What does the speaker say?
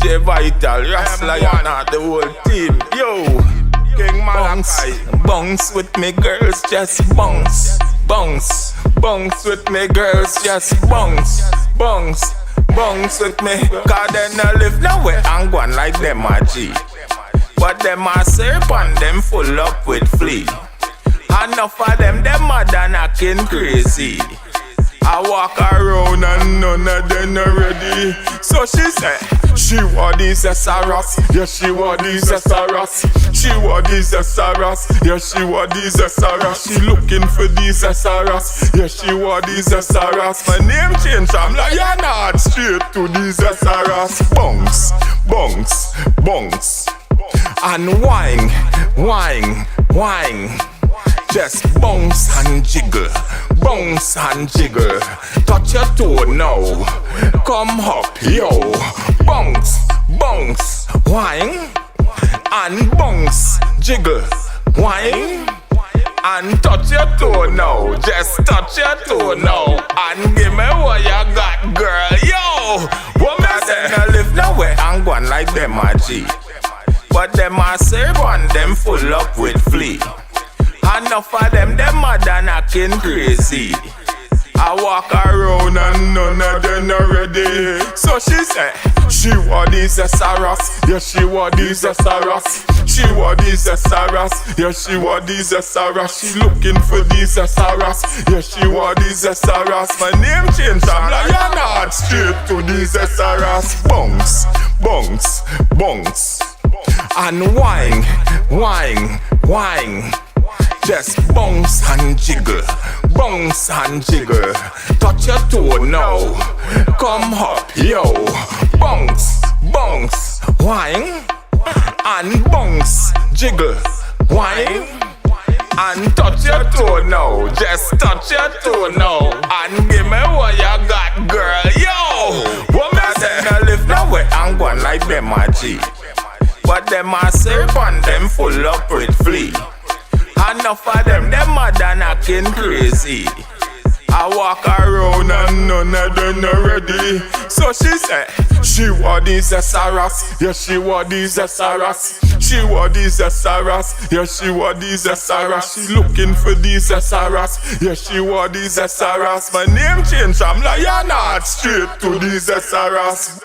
DJ Vital, Raslion, the whole team. Yo, King Malachi. Bounce with me girls, just bounce. Bounce, bounce with me girls, just bounce. Bounce, bounce with me. Cause they no live nowhere and go on like them a G. But them a serpent, them full up with flea. Enough of them mad and acting crazy. I walk around and none of them are ready. So she said, she want these Zesseras. Yeah, she want these Zesseras. She want these Zesseras. Yeah, she want these Zesseras. She looking for these Zesseras. Yeah, she want these Zesseras. My name changed, I'm like, you're not straight to these Zesseras. Bounce, bounce, bounce. And whine, whine, whine. Just bounce and jiggle, bounce and jiggle. Touch your toe now, come up, yo. Bounce, bounce, whine. And bounce, jiggle, whine. And touch your toe now, just touch your toe now. And give me what you got, girl, yo. What me say? No live nowhere and go on like them a G. But them a serpent, them full up with flea. Enough of them mad and acting crazy. I walk around and none of them are ready. So she said, she want these Zesseras. Yeah, she want these Zesseras. She want these Zesseras. Yeah, she want these Zesseras. She looking for these Zesseras. Yeah, she want these Zesseras. My name changed, I'm like, you're not straight to these Zesseras. Bounce, bounce, bounce. And whine, whine, whine. Just bounce and jiggle, bounce and jiggle. Touch your toe now, come up, yo. Bounce, bounce, whine. And bounce, jiggle, whine. And touch your toe now, just touch your toe now. And give me what you got, girl, yo. What me say? No live nowhere and go on like them a G. But them a serpent, them full up with flea. Enough of them mad and acting crazy. I walk around and none of them are ready. So she said, she want these Zesseras. Yeah, she want these Zesseras. She want these Zesseras. Yeah, she want these Zesseras. She looking for these Zesseras. Yeah, she want these Zesseras. My name changed, I'm like, you're not straight to these Zesseras.